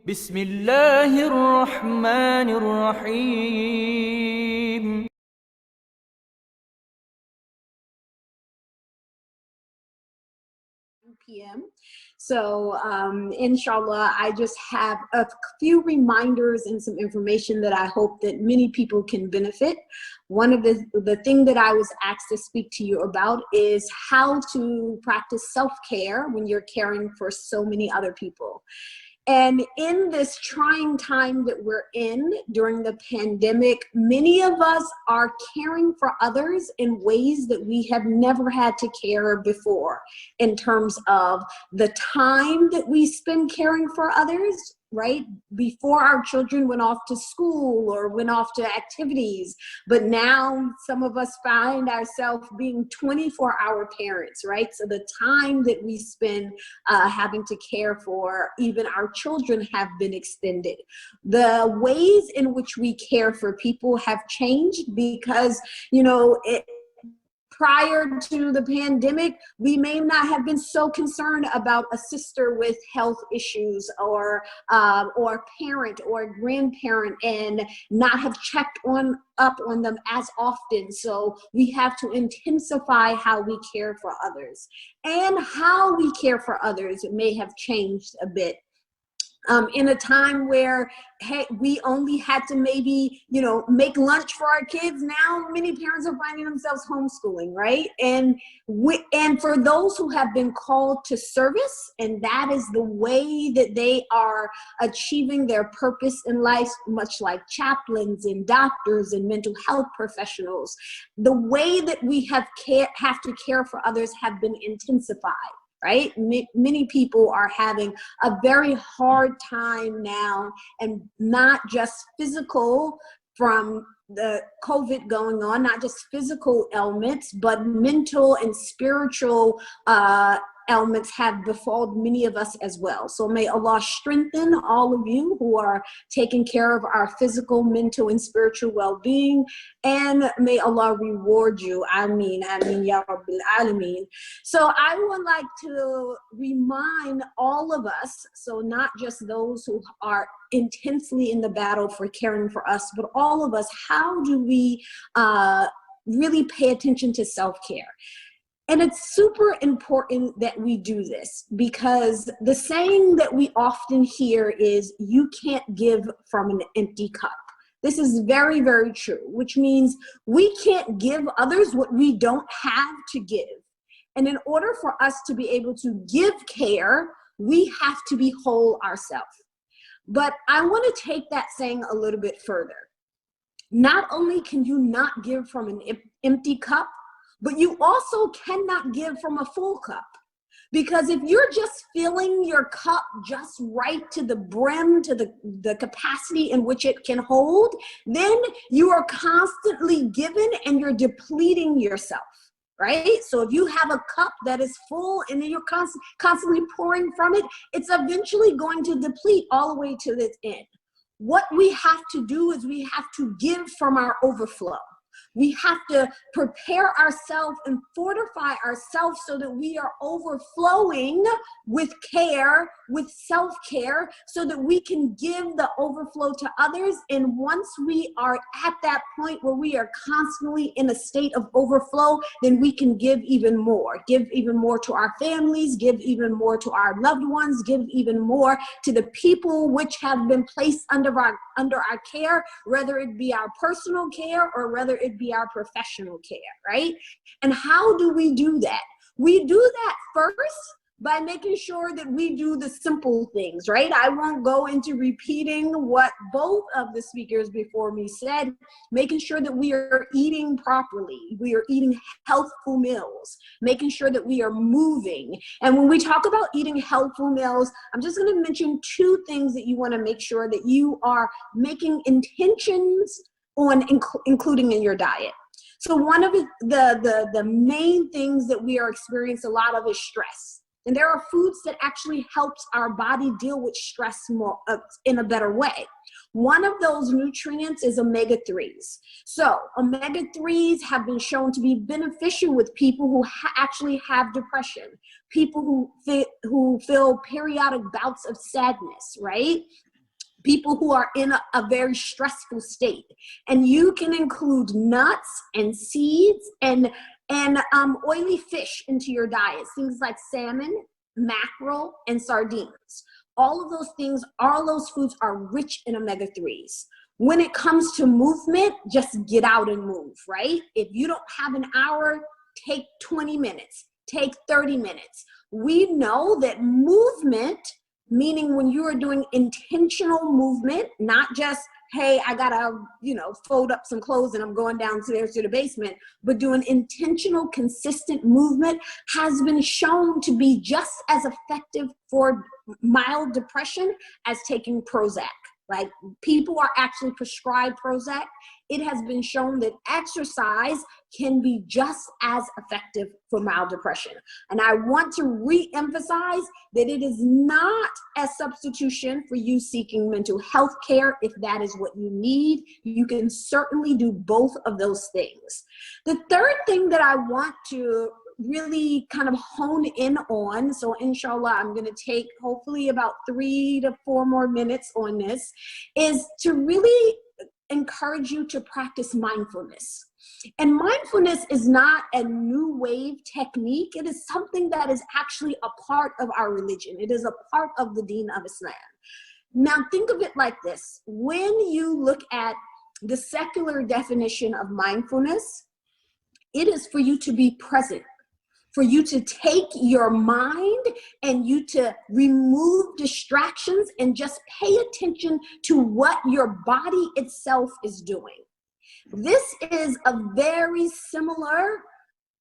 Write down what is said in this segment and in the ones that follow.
بسم الله الرحمن الرحيم. p.m. So inshallah, I just have a few reminders and some information that I hope that many people can benefit. One of the thing that I was asked to speak to you about is how to practice self-care when you're caring for so many other people. And in this trying time that we're in during the pandemic, many of us are caring for others in ways that we have never had to care before, in terms of the time that we spend caring for others, right? Before our children went off to school or went off to activities, but now some of us find ourselves being 24-hour parents, right? So the time that we spend having to care for even our children have been extended. The ways in which we care for people have changed because, you know, prior to the pandemic, we may not have been so concerned about a sister with health issues or parent or grandparent and not have checked up on them as often. So we have to intensify how we care for others, and how we care for others may have changed a bit. In a time where, hey, we only had to maybe, you know, make lunch for our kids. Now many parents are finding themselves homeschooling, right? And for those who have been called to service, and that is the way that they are achieving their purpose in life, much like chaplains and doctors and mental health professionals, the way that we have to care for others have been intensified. Right? Many people are having a very hard time now, and not just physical from the COVID going on, not just physical ailments, but mental and spiritual ailments have befallen many of us as well. So may Allah strengthen all of you who are taking care of our physical, mental, and spiritual well-being, and may Allah reward you. Ameen, ameen, ya Rabbil Alameen. So I would like to remind all of us, so not just those who are intensely in the battle for caring for us, but all of us, how do we really pay attention to self-care? And it's super important that we do this, because the saying that we often hear is, you can't give from an empty cup. This is very, very true, which means we can't give others what we don't have to give. And in order for us to be able to give care, we have to be whole ourselves. But I want to take that saying a little bit further. Not only can you not give from an empty cup, but you also cannot give from a full cup. Because if you're just filling your cup just right to the brim, to the capacity in which it can hold, then you are constantly giving and you're depleting yourself, right? So if you have a cup that is full and then you're constantly pouring from it, it's eventually going to deplete all the way to its end. What we have to do is we have to give from our overflow. We have to prepare ourselves and fortify ourselves so that we are overflowing with care, with self-care, so that we can give the overflow to others. And once we are at that point where we are constantly in a state of overflow, then we can give even more to our families, give even more to our loved ones, give even more to the people which have been placed under our care, whether it be our personal care or whether it be our professional care, right? And how do we do that? We do that first by making sure that we do the simple things, right? I won't go into repeating what both of the speakers before me said, making sure that we are eating properly, we are eating healthful meals, making sure that we are moving. And when we talk about eating healthful meals, I'm just gonna mention two things that you wanna make sure that you are making intentions on including in your diet. So one of the main things that we are experiencing a lot of is stress. And there are foods that actually helps our body deal with stress more in a better way. One of those nutrients is omega-3s. So omega-3s have been shown to be beneficial with people who actually have depression, people who feel periodic bouts of sadness, right? people who are in a very stressful state. And you can include nuts and seeds and oily fish into your diet, things like salmon, mackerel, and sardines. All of those things, all those foods are rich in omega-3s. When it comes to movement, just get out and move, right? If you don't have an hour, take 20 minutes, take 30 minutes. We know that movement, meaning when you are doing intentional movement, not just, hey, I gotta, fold up some clothes and I'm going downstairs to the basement, but doing intentional, consistent movement has been shown to be just as effective for mild depression as taking Prozac. Like, people are actually prescribed Prozac. It has been shown that exercise can be just as effective for mild depression. And I want to re-emphasize that it is not a substitution for you seeking mental health care. If that is what you need, you can certainly do both of those things. The third thing that I want to really kind of hone in on, so inshallah I'm going to take hopefully about 3 to 4 more minutes on this, is to really encourage you to practice mindfulness. And mindfulness is not a new wave technique. It is something that is actually a part of our religion. It is a part of the Deen of Islam. Now think of it like this. When you look at the secular definition of mindfulness, it is for you to be present, for you to take your mind and you to remove distractions and just pay attention to what your body itself is doing. This is a very similar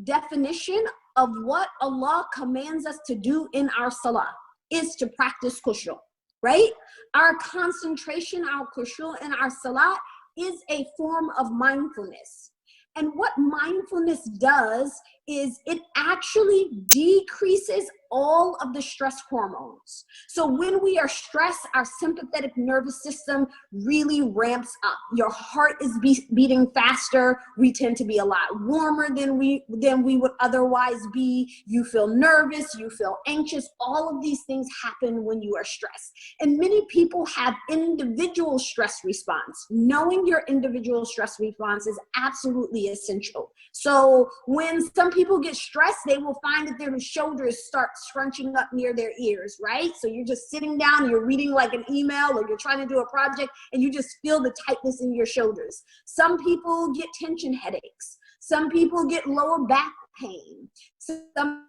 definition of what Allah commands us to do in our salah, is to practice khushu', right? Our concentration, our khushu' and our salah is a form of mindfulness. And what mindfulness does is it actually decreases all of the stress hormones. So when we are stressed, our sympathetic nervous system really ramps up. Your heart is beating faster. We tend to be a lot warmer than we would otherwise be. You feel nervous, you feel anxious. All of these things happen when you are stressed. And many people have individual stress response. Knowing your individual stress response is absolutely essential. So when some people get stressed, they will find that their shoulders start scrunching up near their ears, right? So you're just sitting down, you're reading like an email or you're trying to do a project and you just feel the tightness in your shoulders. Some people get tension headaches. Some people get lower back pain. Some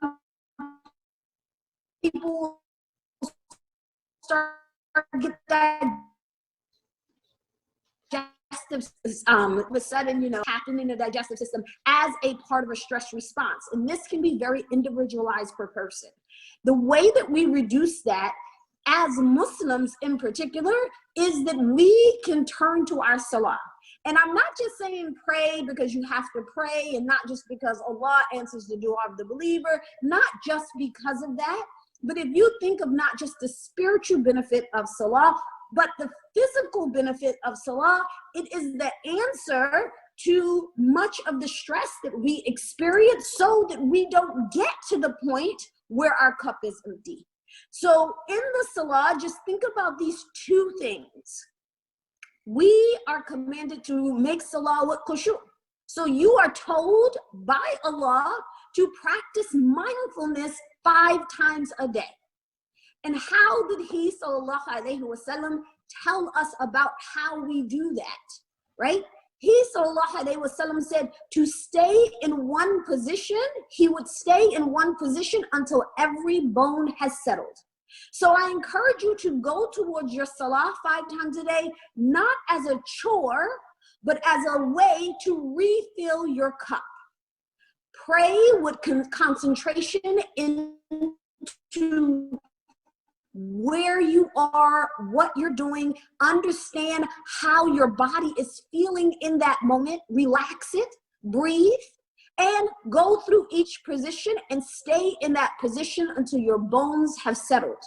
people start to get all of a sudden, happening in the digestive system as a part of a stress response. And this can be very individualized per person. The way that we reduce that as Muslims in particular is that we can turn to our salah. And I'm not just saying pray because you have to pray, and not just because Allah answers the dua of the believer, not just because of that, but if you think of not just the spiritual benefit of salah, but the physical benefit of salah, it is the answer to much of the stress that we experience so that we don't get to the point where our cup is empty. So in the salah, just think about these two things. We are commanded to make salah with khushu'. So you are told by Allah to practice mindfulness 5 times a day. And how did he, sallallahu alayhi wasallam, tell us about how we do that, right? He, sallallahu alayhi wasallam, said to stay in one position, he would stay in one position until every bone has settled. So I encourage you to go towards your salah 5 times a day, not as a chore, but as a way to refill your cup. Pray with concentration into where you are, what you're doing, understand how your body is feeling in that moment, relax it, breathe, and go through each position and stay in that position until your bones have settled.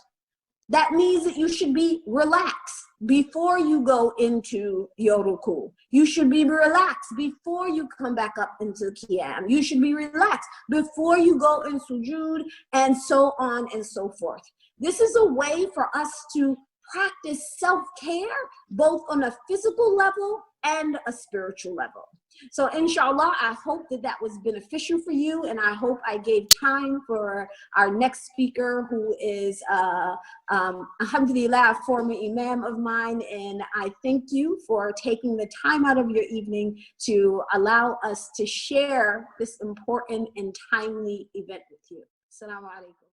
That means that you should be relaxed before you go into your ruku. You should be relaxed before you come back up into qiyam. You should be relaxed before you go in sujood, and so on and so forth. This is a way for us to practice self-care, both on a physical level and a spiritual level. So inshallah, I hope that that was beneficial for you, and I hope I gave time for our next speaker, who is alhamdulillah, a former imam of mine, and I thank you for taking the time out of your evening to allow us to share this important and timely event with you. Assalamu alaikum.